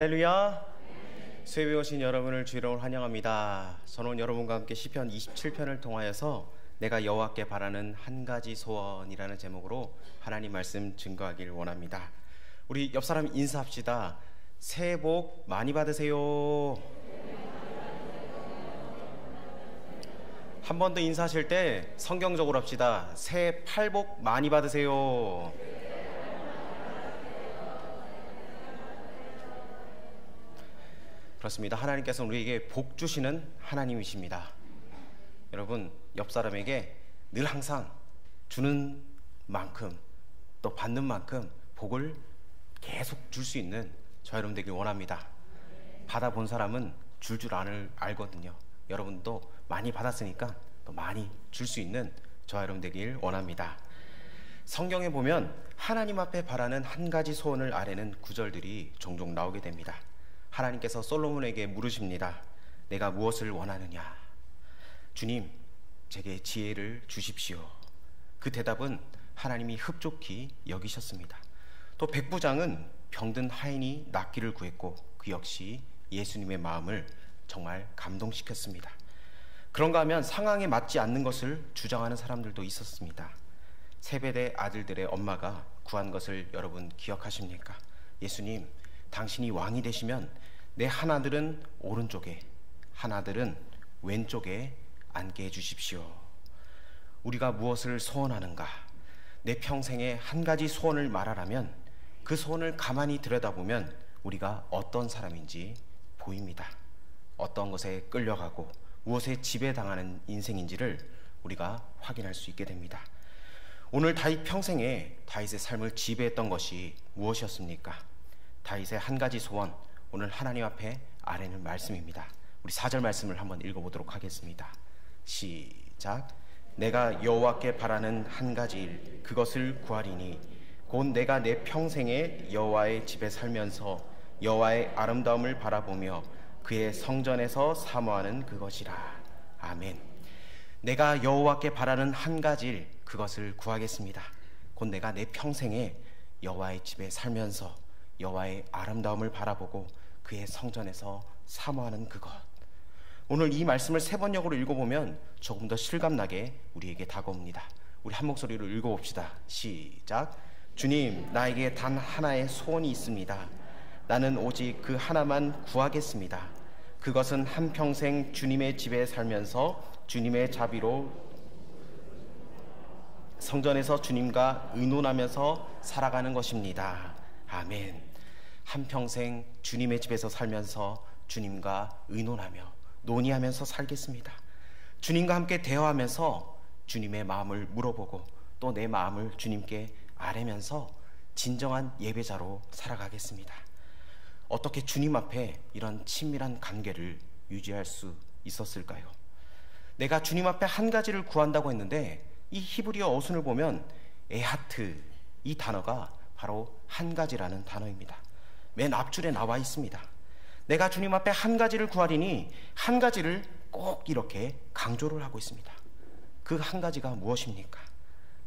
할렐루야. 수요일에 오신 여러분을 주의로 환영합니다. 저는 여러분과 함께 시편 27편을 통하여서 내가 여호와께 바라는 한 가지 소원이라는 제목으로 하나님 말씀 증거하길 원합니다. 우리 옆 사람 인사합시다. 새해 복 많이 받으세요. 한 번 더 인사하실 때 성경적으로 합시다. 새해 팔복 많이 받으세요. 그렇습니다. 하나님께서는 우리에게 복 주시는 하나님이십니다. 여러분, 옆 사람에게 늘 항상 주는 만큼 또 받는 만큼 복을 계속 줄 수 있는 저 여러분 되길 원합니다. 받아본 사람은 줄 알거든요. 여러분도 많이 받았으니까 또 많이 줄 수 있는 저 여러분 되길 원합니다. 성경에 보면 하나님 앞에 바라는 한 가지 소원을 아뢰는 구절들이 종종 나오게 됩니다. 하나님께서 솔로몬에게 물으십니다. 내가 무엇을 원하느냐? 주님, 제게 지혜를 주십시오. 그 대답은 하나님이 흡족히 여기셨습니다. 또 백부장은 병든 하인이 낫기를 구했고 그 역시 예수님의 마음을 정말 감동시켰습니다. 그런가 하면 상황에 맞지 않는 것을 주장하는 사람들도 있었습니다. 세베대 아들들의 엄마가 구한 것을 여러분 기억하십니까? 예수님, 당신이 왕이 되시면 내 하나들은 오른쪽에, 하나들은 왼쪽에 앉게 해주십시오. 우리가 무엇을 소원하는가? 내 평생에 한 가지 소원을 말하라면 그 소원을 가만히 들여다보면 우리가 어떤 사람인지 보입니다. 어떤 것에 끌려가고 무엇에 지배당하는 인생인지를 우리가 확인할 수 있게 됩니다. 오늘 다윗 평생에 다윗의 삶을 지배했던 것이 무엇이었습니까? 다윗의 한 가지 소원, 오늘 하나님 앞에 아뢰는 말씀입니다. 우리 4절 말씀을 한번 읽어보도록 하겠습니다. 시작. 내가 여호와께 바라는 한 가지 일, 그것을 구하리니 곧 내가 내 평생에 여호와의 집에 살면서 여호와의 아름다움을 바라보며 그의 성전에서 사모하는 그것이라. 아멘. 내가 여호와께 바라는 한 가지 일, 그것을 구하겠습니다. 곧 내가 내 평생에 여호와의 집에 살면서 여호와의 아름다움을 바라보고 그의 성전에서 사모하는 그것. 오늘 이 말씀을 세 번역으로 읽어보면 조금 더 실감나게 우리에게 다가옵니다. 우리 한 목소리로 읽어봅시다. 시작. 주님, 나에게 단 하나의 소원이 있습니다. 나는 오직 그 하나만 구하겠습니다. 그것은 한평생 주님의 집에 살면서 주님의 자비로 성전에서 주님과 의논하면서 살아가는 것입니다. 아멘. 한평생 주님의 집에서 살면서 주님과 의논하며 논의하면서 살겠습니다. 주님과 함께 대화하면서 주님의 마음을 물어보고 또 내 마음을 주님께 아뢰면서 진정한 예배자로 살아가겠습니다. 어떻게 주님 앞에 이런 친밀한 관계를 유지할 수 있었을까요? 내가 주님 앞에 한 가지를 구한다고 했는데 이 히브리어 어순을 보면 에하트, 이 단어가 바로 한 가지라는 단어입니다. 맨 앞줄에 나와 있습니다. 내가 주님 앞에 한 가지를 구하리니 한 가지를 꼭 이렇게 강조를 하고 있습니다. 그 한 가지가 무엇입니까?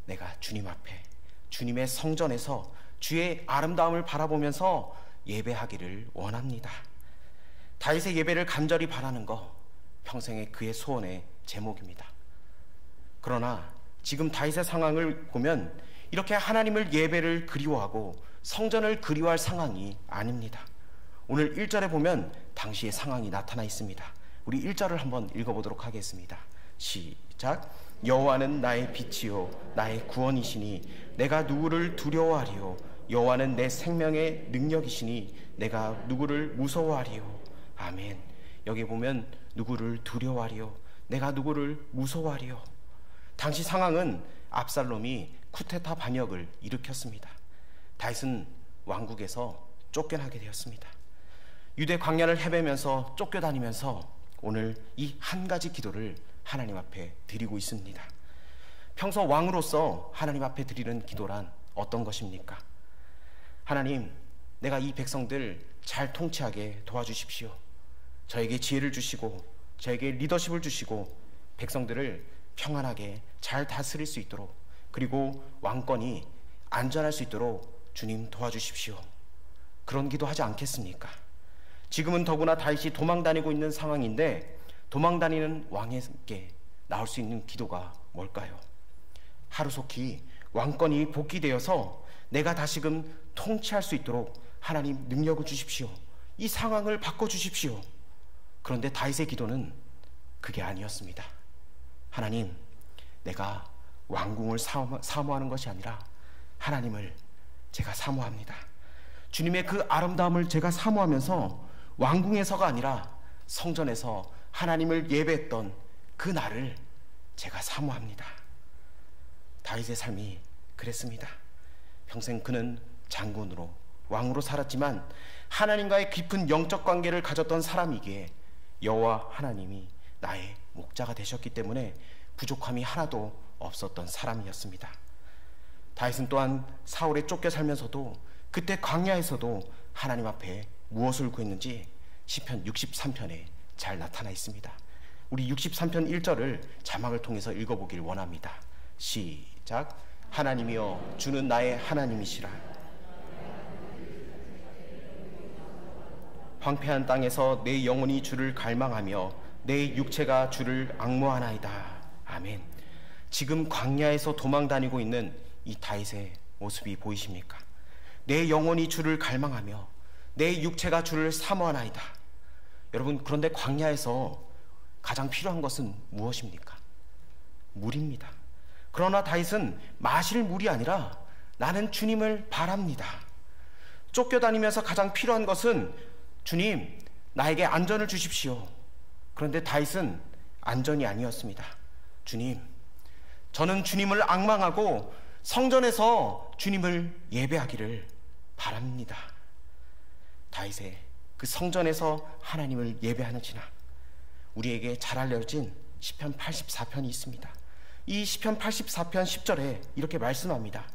내가 주님 앞에 주님의 성전에서 주의 아름다움을 바라보면서 예배하기를 원합니다. 다윗의 예배를 간절히 바라는 것, 평생의 그의 소원의 제목입니다. 그러나 지금 다윗의 상황을 보면 이렇게 하나님을 예배를 그리워하고 성전을 그리워할 상황이 아닙니다. 오늘 1절에 보면 당시의 상황이 나타나 있습니다. 우리 1절을 한번 읽어보도록 하겠습니다. 시작. 여호와는 나의 빛이요 나의 구원이시니 내가 누구를 두려워하리요. 여호와는 내 생명의 능력이시니 내가 누구를 무서워하리요. 아멘. 여기 보면 누구를 두려워하리요, 내가 누구를 무서워하리요. 당시 상황은 압살롬이 쿠데타 반역을 일으켰습니다. 다윗은 왕국에서 쫓겨나게 되었습니다. 유대 광야를 헤매면서 쫓겨다니면서 오늘 이 한 가지 기도를 하나님 앞에 드리고 있습니다. 평소 왕으로서 하나님 앞에 드리는 기도란 어떤 것입니까? 하나님, 내가 이 백성들 잘 통치하게 도와주십시오. 저에게 지혜를 주시고 저에게 리더십을 주시고 백성들을 평안하게 잘 다스릴 수 있도록, 그리고 왕권이 안전할 수 있도록 주님 도와주십시오. 그런 기도하지 않겠습니까? 지금은 더구나 다윗이 도망다니고 있는 상황인데 도망다니는 왕에게 나올 수 있는 기도가 뭘까요? 하루속히 왕권이 복귀되어서 내가 다시금 통치할 수 있도록 하나님 능력을 주십시오. 이 상황을 바꿔주십시오. 그런데 다윗의 기도는 그게 아니었습니다. 하나님, 내가 왕궁을 사모하는 것이 아니라 하나님을 제가 사모합니다. 주님의 그 아름다움을 제가 사모하면서 왕궁에서가 아니라 성전에서 하나님을 예배했던 그 날을 제가 사모합니다. 다윗의 삶이 그랬습니다. 평생 그는 장군으로 왕으로 살았지만 하나님과의 깊은 영적 관계를 가졌던 사람이기에 여호와 하나님이 나의 목자가 되셨기 때문에 부족함이 하나도 없었던 사람이었습니다. 다윗은 또한 사울에 쫓겨 살면서도 그때 광야에서도 하나님 앞에 무엇을 구했는지 시편 63편에 잘 나타나 있습니다. 우리 63편 1절을 자막을 통해서 읽어보길 원합니다. 시작. 하나님이여 주는 나의 하나님이시라. 황폐한 땅에서 내 영혼이 주를 갈망하며 내 육체가 주를 앙모하나이다. 아멘. 지금 광야에서 도망다니고 있는 이 다윗의 모습이 보이십니까? 내 영혼이 주를 갈망하며 내 육체가 주를 사모하나이다. 여러분, 그런데 광야에서 가장 필요한 것은 무엇입니까? 물입니다. 그러나 다윗은 마실 물이 아니라 나는 주님을 바랍니다. 쫓겨다니면서 가장 필요한 것은 주님, 나에게 안전을 주십시오. 그런데 다윗은 안전이 아니었습니다. 주님, 저는 주님을 앙망하고 성전에서 주님을 예배하기를 바랍니다. 다윗의 그 성전에서 하나님을 예배하는 신앙, 우리에게 잘 알려진 시편 84편이 있습니다. 이 시편 84편 10절에 이렇게 말씀합니다.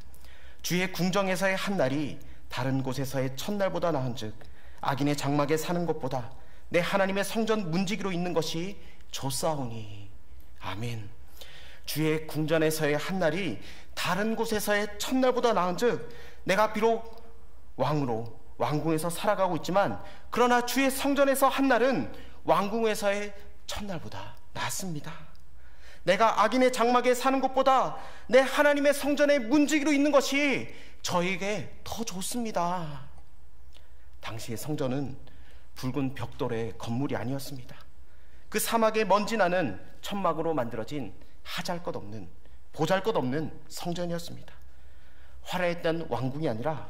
주의 궁정에서의 한 날이 다른 곳에서의 첫날보다 나은즉 악인의 장막에 사는 것보다 내 하나님의 성전 문지기로 있는 것이 좋사오니. 아멘. 주의 궁전에서의 한 날이 다른 곳에서의 첫날보다 나은즉 내가 비록 왕으로 왕궁에서 살아가고 있지만 그러나 주의 성전에서 한 날은 왕궁에서의 첫날보다 낫습니다. 내가 악인의 장막에 사는 것보다 내 하나님의 성전의 문지기로 있는 것이 저에게 더 좋습니다. 당시의 성전은 붉은 벽돌의 건물이 아니었습니다. 그 사막에 먼지 나는 천막으로 만들어진 하잘것없는 보잘것없는 성전이었습니다. 화려했던 왕궁이 아니라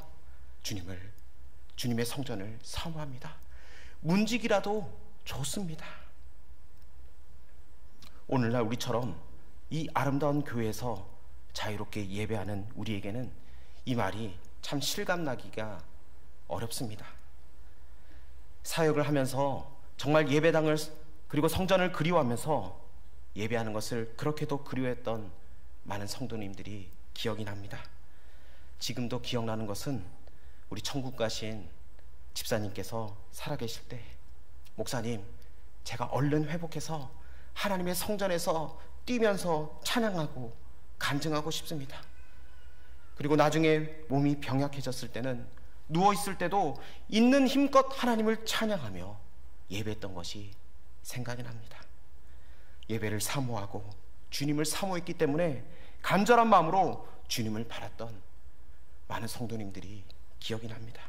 주님의 성전을 사모합니다. 문지기라도 좋습니다. 오늘날 우리처럼 이 아름다운 교회에서 자유롭게 예배하는 우리에게는 이 말이 참 실감나기가 어렵습니다. 사역을 하면서 정말 예배당을 그리고 성전을 그리워하면서 예배하는 것을 그렇게도 그리워했던 많은 성도님들이 기억이 납니다. 지금도 기억나는 것은 우리 천국 가신 집사님께서 살아계실 때, 목사님, 제가 얼른 회복해서 하나님의 성전에서 뛰면서 찬양하고 간증하고 싶습니다. 그리고 나중에 몸이 병약해졌을 때는 누워있을 때도 있는 힘껏 하나님을 찬양하며 예배했던 것이 생각이 납니다. 예배를 사모하고 주님을 사모했기 때문에 간절한 마음으로 주님을 바랐던 많은 성도님들이 기억이 납니다.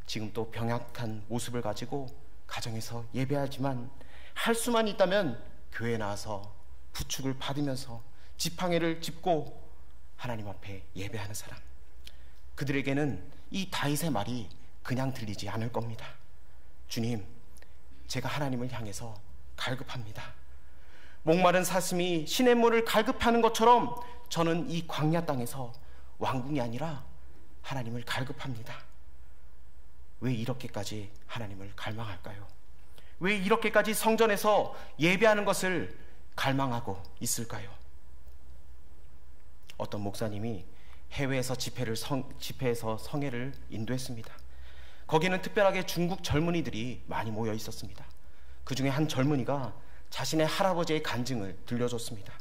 지금 또 병약한 모습을 가지고 가정에서 예배하지만 할 수만 있다면 교회에 나와서 부축을 받으면서 지팡이를 짚고 하나님 앞에 예배하는 사람, 그들에게는 이 다윗의 말이 그냥 들리지 않을 겁니다. 주님, 제가 하나님을 향해서 갈급합니다. 목마른 사슴이 시냇물을 갈급하는 것처럼 저는 이 광야 땅에서 왕궁이 아니라 하나님을 갈급합니다. 왜 이렇게까지 하나님을 갈망할까요? 왜 이렇게까지 성전에서 예배하는 것을 갈망하고 있을까요? 어떤 목사님이 해외에서 집회에서 성회를 인도했습니다. 거기는 특별하게 중국 젊은이들이 많이 모여 있었습니다. 그 중에 한 젊은이가 자신의 할아버지의 간증을 들려줬습니다.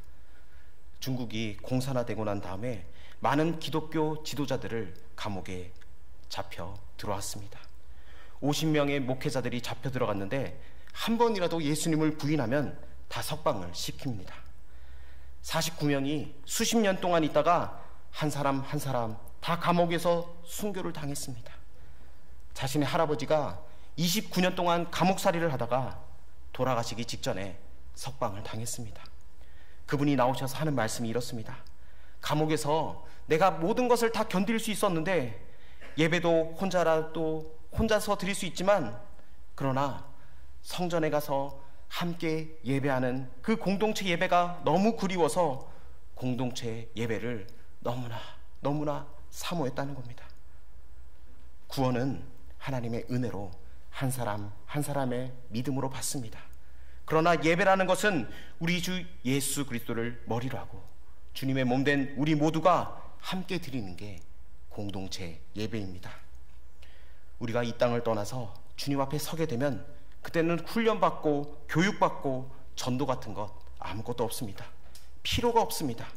중국이 공산화되고 난 다음에 많은 기독교 지도자들을 감옥에 잡혀 들어왔습니다. 50명의 목회자들이 잡혀 들어갔는데 한 번이라도 예수님을 부인하면 다 석방을 시킵니다. 49명이 수십 년 동안 있다가 한 사람 한 사람 다 감옥에서 순교를 당했습니다. 자신의 할아버지가 29년 동안 감옥살이를 하다가 돌아가시기 직전에 석방을 당했습니다. 그분이 나오셔서 하는 말씀이 이렇습니다. 감옥에서 내가 모든 것을 다 견딜 수 있었는데, 예배도 혼자서 드릴 수 있지만, 그러나 성전에 가서 함께 예배하는 그 공동체 예배가 너무 그리워서 공동체 예배를 너무나 사모했다는 겁니다. 구원은 하나님의 은혜로 한 사람 한 사람의 믿음으로 받습니다. 그러나 예배라는 것은 우리 주 예수 그리스도를 머리로 하고 주님의 몸된 우리 모두가 함께 드리는 게 공동체 예배입니다. 우리가 이 땅을 떠나서 주님 앞에 서게 되면 그때는 훈련받고 교육받고 전도 같은 것 아무것도 없습니다. 필요가 없습니다.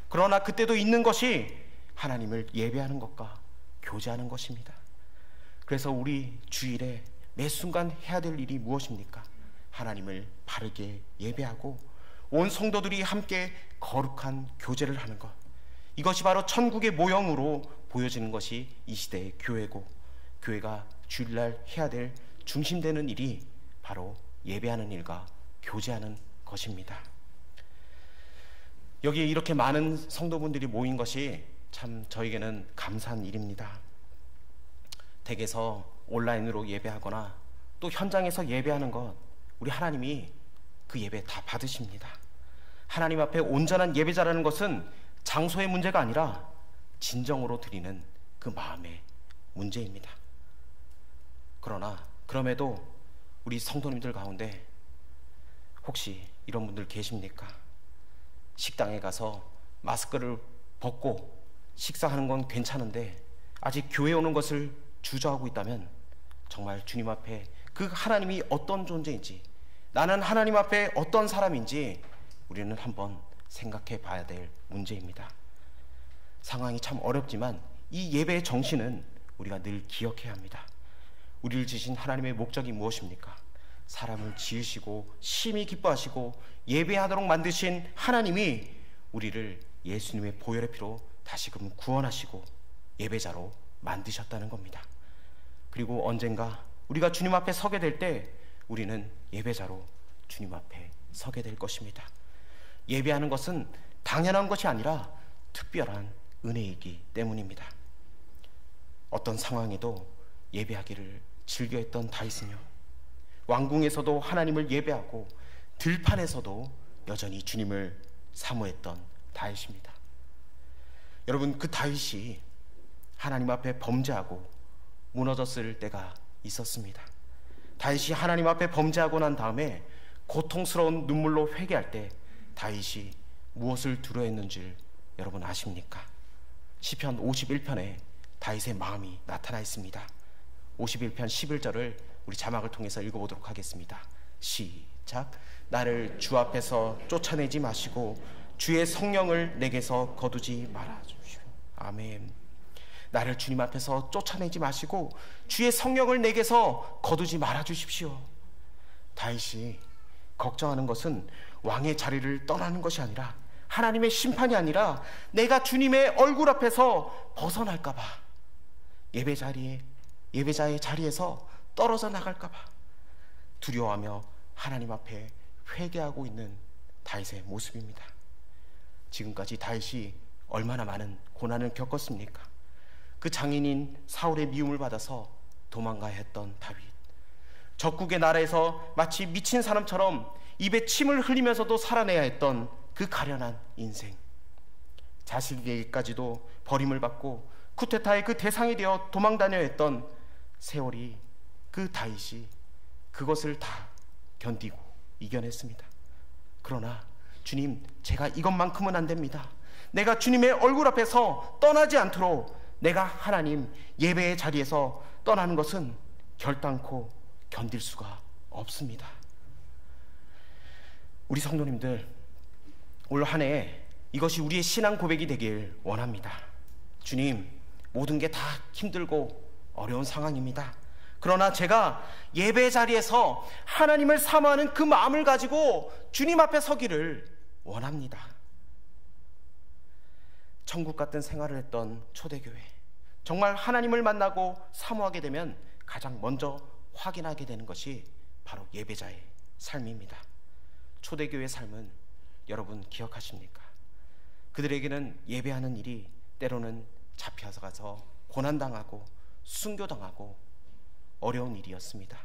그러나 그때도 있는 것이 하나님을 예배하는 것과 교제하는 것입니다. 그래서 우리 주일에 매 순간 해야 될 일이 무엇입니까? 하나님을 바르게 예배하고 온 성도들이 함께 거룩한 교제를 하는 것, 이것이 바로 천국의 모형으로 보여지는 것이 이 시대의 교회고, 교회가 주일날 해야 될 중심되는 일이 바로 예배하는 일과 교제하는 것입니다. 여기에 이렇게 많은 성도분들이 모인 것이 참 저에게는 감사한 일입니다. 댁에서 온라인으로 예배하거나 또 현장에서 예배하는 것, 우리 하나님이 그 예배 다 받으십니다. 하나님 앞에 온전한 예배자라는 것은 장소의 문제가 아니라 진정으로 드리는 그 마음의 문제입니다. 그러나 그럼에도 우리 성도님들 가운데 혹시 이런 분들 계십니까? 식당에 가서 마스크를 벗고 식사하는 건 괜찮은데 아직 교회 오는 것을 주저하고 있다면 정말 주님 앞에 그 하나님이 어떤 존재인지, 나는 하나님 앞에 어떤 사람인지 우리는 한번 생각해 봐야 될 문제입니다. 상황이 참 어렵지만 이 예배의 정신은 우리가 늘 기억해야 합니다. 우리를 지으신 하나님의 목적이 무엇입니까? 사람을 지으시고 심히 기뻐하시고 예배하도록 만드신 하나님이 우리를 예수님의 보혈의 피로 다시금 구원하시고 예배자로 만드셨다는 겁니다. 그리고 언젠가 우리가 주님 앞에 서게 될 때 우리는 예배자로 주님 앞에 서게 될 것입니다. 예배하는 것은 당연한 것이 아니라 특별한 은혜이기 때문입니다. 어떤 상황에도 예배하기를 즐겨했던 다윗은요, 왕궁에서도 하나님을 예배하고 들판에서도 여전히 주님을 사모했던 다윗입니다. 여러분, 그 다윗이 하나님 앞에 범죄하고 무너졌을 때가 있었습니다. 다윗이 하나님 앞에 범죄하고 난 다음에 고통스러운 눈물로 회개할 때 다윗이 무엇을 두려워했는지 여러분 아십니까? 시편 51편에 다윗의 마음이 나타나 있습니다. 51편 11절을 우리 자막을 통해서 읽어보도록 하겠습니다. 시작. 나를 주 앞에서 쫓아내지 마시고 주의 성령을 내게서 거두지 말아 주시오. 아멘. 나를 주님 앞에서 쫓아내지 마시고 주의 성령을 내게서 거두지 말아 주십시오. 다윗이 걱정하는 것은 왕의 자리를 떠나는 것이 아니라, 하나님의 심판이 아니라 내가 주님의 얼굴 앞에서 벗어날까 봐, 예배자의 자리에서 떨어져 나갈까 봐 두려워하며 하나님 앞에 회개하고 있는 다윗의 모습입니다. 지금까지 다윗이 얼마나 많은 고난을 겪었습니까? 그 장인인 사울의 미움을 받아서 도망가야 했던 다윗, 적국의 나라에서 마치 미친 사람처럼 입에 침을 흘리면서도 살아내야 했던 그 가련한 인생, 자식에게까지도 버림을 받고 쿠데타의 그 대상이 되어 도망다녀야 했던 세월이, 그 다윗이 그것을 다 견디고 이겨냈습니다. 그러나 주님, 제가 이것만큼은 안 됩니다. 내가 주님의 얼굴 앞에서 떠나지 않도록 내가 하나님 예배의 자리에서 떠나는 것은 결단코 견딜 수가 없습니다. 우리 성도님들, 올 한 해 이것이 우리의 신앙 고백이 되길 원합니다. 주님, 모든 게 다 힘들고 어려운 상황입니다. 그러나 제가 예배 자리에서 하나님을 사모하는 그 마음을 가지고 주님 앞에 서기를 원합니다. 천국 같은 생활을 했던 초대교회, 정말 하나님을 만나고 사모하게 되면 가장 먼저 확인하게 되는 것이 바로 예배자의 삶입니다. 초대교회의 삶은 여러분 기억하십니까? 그들에게는 예배하는 일이 때로는 잡혀서 가서 고난당하고 순교당하고 어려운 일이었습니다.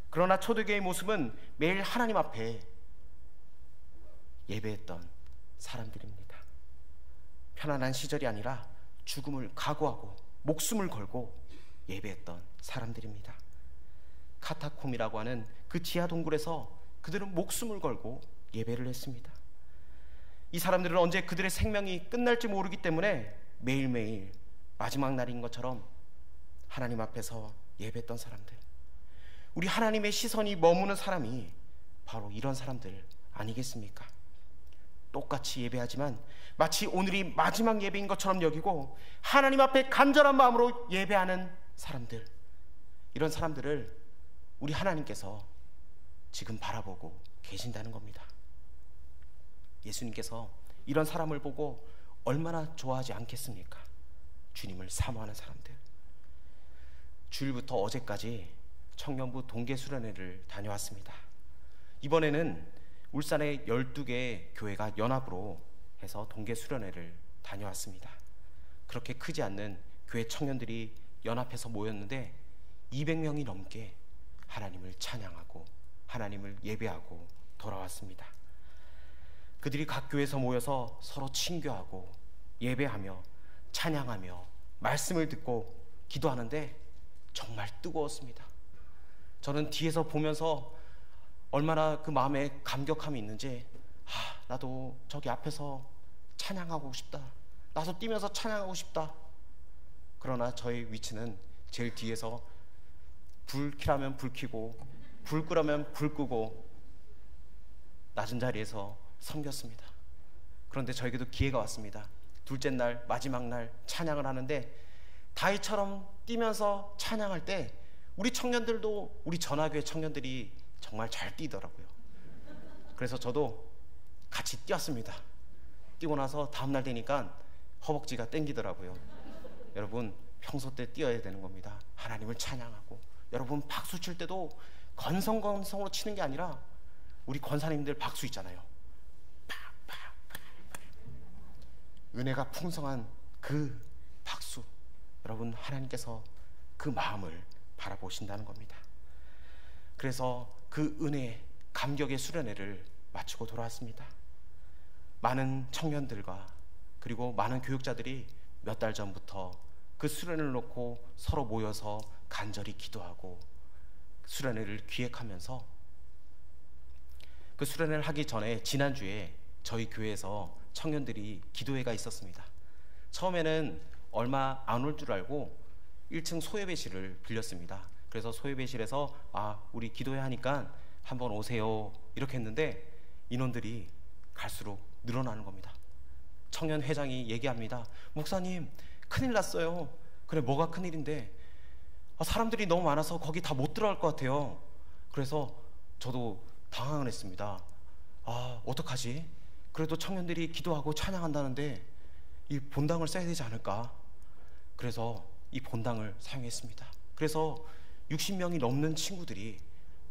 그러나 초대교회의 모습은 매일 하나님 앞에 예배했던 사람들입니다. 편안한 시절이 아니라 죽음을 각오하고 목숨을 걸고 예배했던 사람들입니다. 카타콤이라고 하는 그 지하 동굴에서 그들은 목숨을 걸고 예배를 했습니다. 이 사람들은 언제 그들의 생명이 끝날지 모르기 때문에 매일매일 마지막 날인 것처럼 하나님 앞에서 예배했던 사람들, 우리 하나님의 시선이 머무는 사람이 바로 이런 사람들 아니겠습니까? 똑같이 예배하지만 마치 오늘이 마지막 예배인 것처럼 여기고 하나님 앞에 간절한 마음으로 예배하는 사람들, 이런 사람들을 우리 하나님께서 지금 바라보고 계신다는 겁니다. 예수님께서 이런 사람을 보고 얼마나 좋아하지 않겠습니까? 주님을 사모하는 사람들. 주일부터 어제까지 청년부 동계수련회를 다녀왔습니다. 이번에는 울산의 12개 교회가 연합으로 해서 동계수련회를 다녀왔습니다. 그렇게 크지 않는 교회 청년들이 연합해서 모였는데 200명이 넘게 하나님을 찬양하고 하나님을 예배하고 돌아왔습니다. 그들이 각 교회에서 모여서 서로 친교하고 예배하며 찬양하며 말씀을 듣고 기도하는데 정말 뜨거웠습니다. 저는 뒤에서 보면서 얼마나 그 마음에 감격함이 있는지, 나도 저기 앞에서 찬양하고 싶다, 나도 뛰면서 찬양하고 싶다. 그러나 저의 위치는 제일 뒤에서 불 켜라면 불 켜고 불 끄라면 불 끄고 낮은 자리에서 섬겼습니다. 그런데 저에게도 기회가 왔습니다. 둘째 날 마지막 날 찬양을 하는데 다윗처럼 뛰면서 찬양할 때 우리 청년들도, 우리 전화교회 청년들이 정말 잘 뛰더라고요. 그래서 저도 같이 뛰었습니다. 뛰고 나서 다음날 되니까 허벅지가 땡기더라고요. 여러분, 평소 때 뛰어야 되는 겁니다. 하나님을 찬양하고. 여러분, 박수 칠 때도 건성건성으로 치는 게 아니라 우리 권사님들 박수 있잖아요. 은혜가 풍성한 그 박수, 여러분, 하나님께서 그 마음을 바라보신다는 겁니다. 그래서 그 은혜, 감격의 수련회를 마치고 돌아왔습니다. 많은 청년들과 그리고 많은 교육자들이 몇 달 전부터 그 수련회를 놓고 서로 모여서 간절히 기도하고 수련회를 기획하면서, 그 수련회를 하기 전에 지난주에 저희 교회에서 청년들이 기도회가 있었습니다. 처음에는 얼마 안 올 줄 알고 1층 소예배실을 빌렸습니다. 그래서 소예배실에서 우리 기도회 하니까 한번 오세요 이렇게 했는데 인원들이 갈수록 늘어나는 겁니다. 청년 회장이 얘기합니다. 목사님, 큰일 났어요. 그래, 뭐가 큰일인데? 사람들이 너무 많아서 거기 다 못 들어갈 것 같아요. 그래서 저도 당황을 했습니다. 어떡하지? 그래도 청년들이 기도하고 찬양한다는데 이 본당을 써야 되지 않을까? 그래서 이 본당을 사용했습니다. 그래서 60명이 넘는 친구들이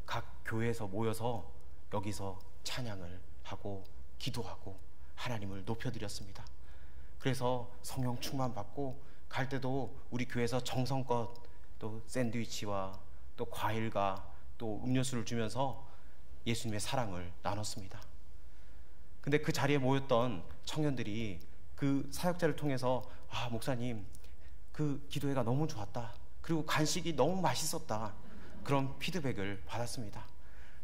각 교회에서 모여서 여기서 찬양을 하고 기도하고 하나님을 높여드렸습니다. 그래서 성령 충만 받고 갈 때도 우리 교회에서 정성껏 또 샌드위치와 또 과일과 또 음료수를 주면서 예수님의 사랑을 나눴습니다. 근데 그 자리에 모였던 청년들이 그 사역자를 통해서 목사님, 그 기도회가 너무 좋았다, 그리고 간식이 너무 맛있었다, 그런 피드백을 받았습니다.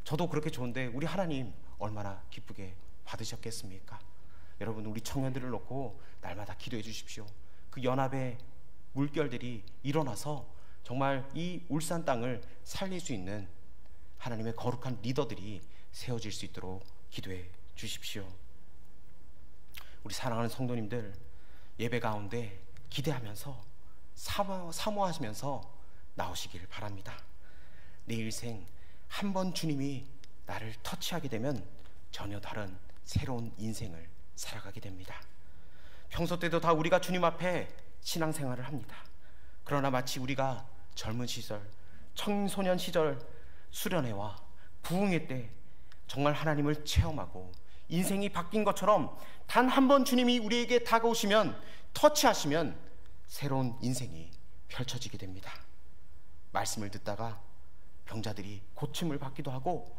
저도 그렇게 좋은데 우리 하나님 얼마나 기쁘게 받으셨겠습니까? 여러분, 우리 청년들을 놓고 날마다 기도해 주십시오. 그 연합의 물결들이 일어나서 정말 이 울산 땅을 살릴 수 있는 하나님의 거룩한 리더들이 세워질 수 있도록 기도해 주십시오. 우리 사랑하는 성도님들, 예배 가운데 기대하면서 사모하시면서 나오시길 바랍니다. 내 일생 한 번 주님이 나를 터치하게 되면 전혀 다른 새로운 인생을 살아가게 됩니다. 평소 때도 다 우리가 주님 앞에 신앙생활을 합니다. 그러나 마치 우리가 젊은 시절, 청소년 시절, 수련회와 부흥회 때 정말 하나님을 체험하고 인생이 바뀐 것처럼 단 한 번 주님이 우리에게 다가오시면, 터치하시면 새로운 인생이 펼쳐지게 됩니다. 말씀을 듣다가 병자들이 고침을 받기도 하고,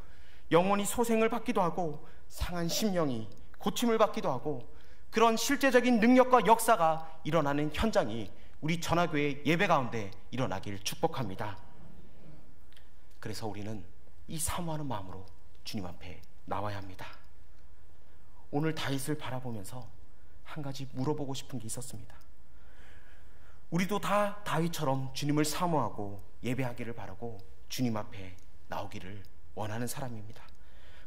영혼이 소생을 받기도 하고, 상한 심령이 고침을 받기도 하고, 그런 실제적인 능력과 역사가 일어나는 현장이 우리 전화교회 예배 가운데 일어나길 축복합니다. 그래서 우리는 이 사모하는 마음으로 주님 앞에 나와야 합니다. 오늘 다윗을 바라보면서 한 가지 물어보고 싶은 게 있었습니다. 우리도 다 다윗처럼 주님을 사모하고 예배하기를 바라고 주님 앞에 나오기를 원하는 사람입니다.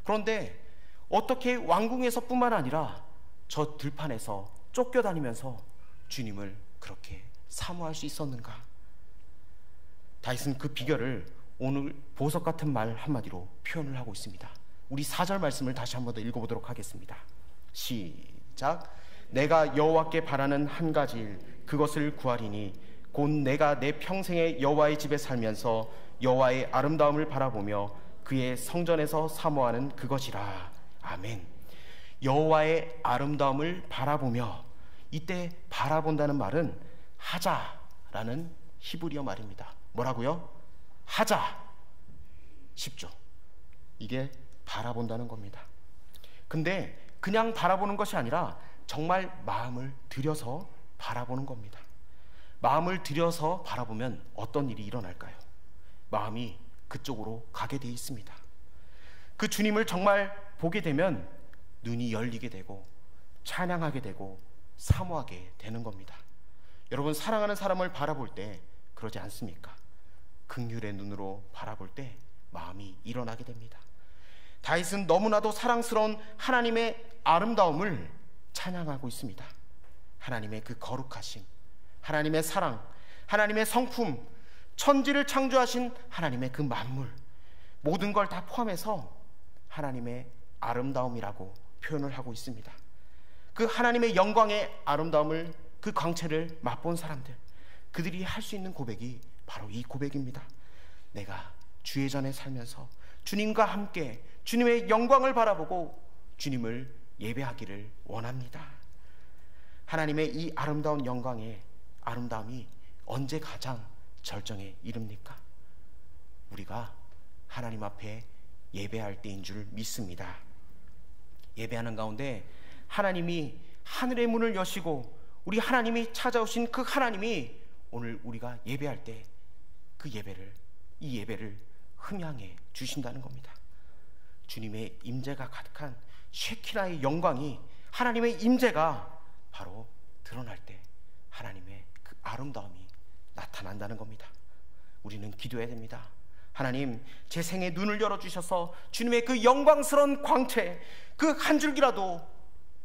그런데 어떻게 왕궁에서뿐만 아니라 저 들판에서 쫓겨다니면서 주님을 그렇게 사모할 수 있었는가? 다윗은 그 비결을 오늘 보석 같은 말 한마디로 표현을 하고 있습니다. 우리 4절 말씀을 다시 한 번 더 읽어보도록 하겠습니다. 시작. 내가 여호와께 바라는 한 가지 일, 그것을 구하리니 곧 내가 내 평생에 여호와의 집에 살면서 여호와의 아름다움을 바라보며 그의 성전에서 사모하는 그것이라. 아멘. 여호와의 아름다움을 바라보며, 이때 바라본다는 말은 하자라는 히브리어 말입니다. 뭐라고요? 하자. 쉽죠? 이게 바라본다는 겁니다. 근데 그냥 바라보는 것이 아니라 정말 마음을 들여서 바라보는 겁니다. 마음을 들여서 바라보면 어떤 일이 일어날까요? 마음이 그쪽으로 가게 돼 있습니다. 그 주님을 정말 보게 되면 눈이 열리게 되고 찬양하게 되고 사모하게 되는 겁니다. 여러분, 사랑하는 사람을 바라볼 때 그러지 않습니까? 긍휼의 눈으로 바라볼 때 마음이 일어나게 됩니다. 다윗은 너무나도 사랑스러운 하나님의 아름다움을 찬양하고 있습니다. 하나님의 그 거룩하심, 하나님의 사랑, 하나님의 성품, 천지를 창조하신 하나님의 그 만물, 모든 걸 다 포함해서 하나님의 아름다움이라고 표현을 하고 있습니다. 그 하나님의 영광의 아름다움을, 그 광채를 맛본 사람들, 그들이 할 수 있는 고백이 바로 이 고백입니다. 내가 주의 전에 살면서 주님과 함께 주님의 영광을 바라보고 주님을 예배하기를 원합니다. 하나님의 이 아름다운 영광의 아름다움이 언제 가장 절정에 이릅니까? 우리가 하나님 앞에 예배할 때인 줄 믿습니다. 예배하는 가운데 하나님이 하늘의 문을 여시고 우리 하나님이 찾아오신 그 하나님이 오늘 우리가 예배할 때 그 예배를, 이 예배를 흠양해 주신다는 겁니다. 주님의 임재가 가득한 쉐키나의 영광이, 하나님의 임재가 바로 드러날 때 하나님의 그 아름다움이 나타난다는 겁니다. 우리는 기도해야 됩니다. 하나님, 제 생에 눈을 열어주셔서 주님의 그 영광스러운 광채, 그 한 줄기라도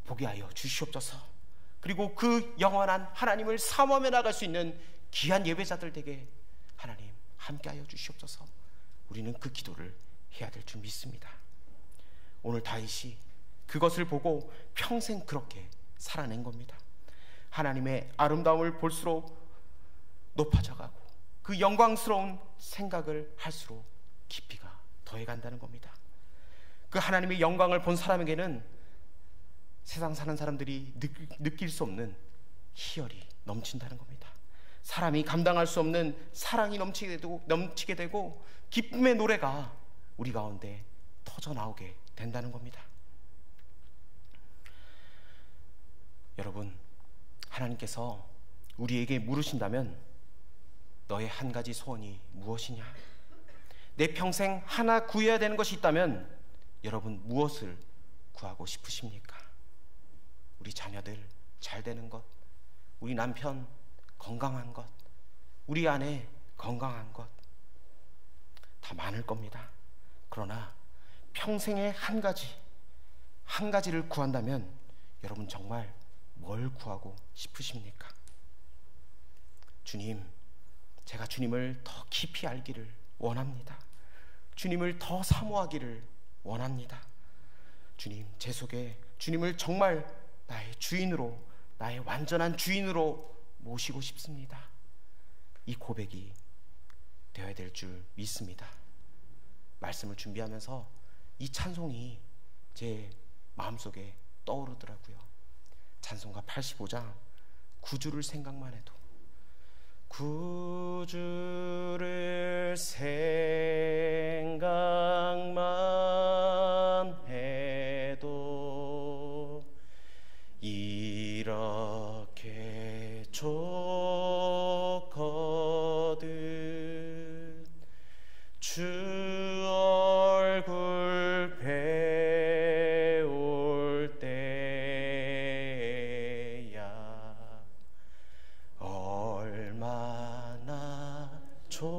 보게 하여 주시옵소서. 그리고 그 영원한 하나님을 사모하며 나갈 수 있는 귀한 예배자들 되게 하나님 함께하여 주시옵소서. 우리는 그 기도를 해야 될 줄 믿습니다. 오늘 다윗이 그것을 보고 평생 그렇게 살아낸 겁니다. 하나님의 아름다움을 볼수록 높아져가고 그 영광스러운 생각을 할수록 깊이가 더해간다는 겁니다. 그 하나님의 영광을 본 사람에게는 세상 사는 사람들이 느낄 수 없는 희열이 넘친다는 겁니다. 사람이 감당할 수 없는 사랑이 넘치게 되고 기쁨의 노래가 우리 가운데 터져 나오게 된다는 겁니다. 여러분, 하나님께서 우리에게 물으신다면 너의 한 가지 소원이 무엇이냐? 내 평생 하나 구해야 되는 것이 있다면 여러분 무엇을 구하고 싶으십니까? 우리 자녀들 잘 되는 것, 우리 남편 건강한 것, 우리 아내 건강한 것, 다 많을 겁니다. 그러나 평생에 한 가지를 구한다면 여러분 정말 뭘 구하고 싶으십니까? 주님, 제가 주님을 더 깊이 알기를 원합니다. 주님을 더 사모하기를 원합니다. 주님, 제 속에 주님을 정말 나의 주인으로, 나의 완전한 주인으로 모시고 싶습니다. 이 고백이 되어야 될 줄 믿습니다. 말씀을 준비하면서 이 찬송이 제 마음속에 떠오르더라고요. 찬송가 85장 9주를 생각만 해도, 9주를 생각만 해도 이렇게 좋거든. 주 얼굴 배울 때야 얼마나 좋으랴.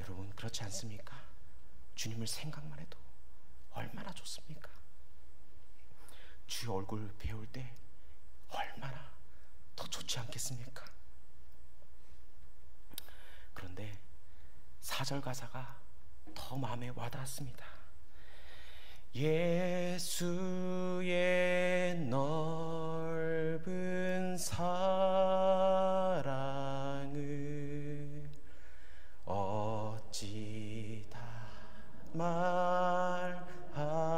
여러분, 그렇지 않습니까? 주님을 생각만 해도 얼마나 좋습니까? 주의 얼굴 배울 때 얼마나 더 좋지 않겠습니까? 그런데 4절 가사가 더 마음에 와닿았습니다. 예수의 넓은 사랑을 어찌 다 말하랴.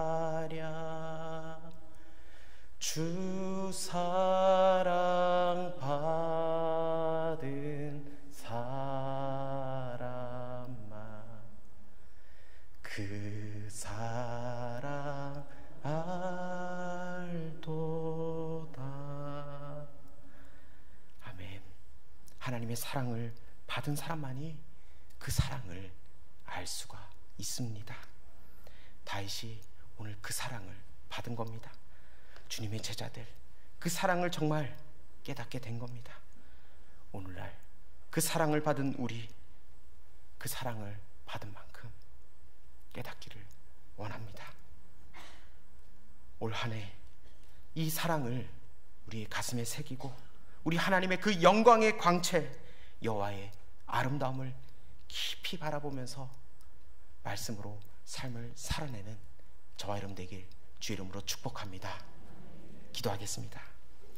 주 사랑 받은 사람만 그 사랑 알도다. 아멘. 하나님의 사랑을 받은 사람만이 그 사랑을 알 수가 있습니다. 다윗이 오늘 그 사랑을 받은 겁니다. 주님의 제자들, 그 사랑을 정말 깨닫게 된 겁니다. 오늘날 그 사랑을 받은 우리, 그 사랑을 받은 만큼 깨닫기를 원합니다. 올 한 해 이 사랑을 우리의 가슴에 새기고, 우리 하나님의 그 영광의 광채, 여호와의 아름다움을 깊이 바라보면서 말씀으로 삶을 살아내는 저와 여러분 되길 주의 이름으로 축복합니다. 기도하겠습니다.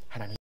하나님,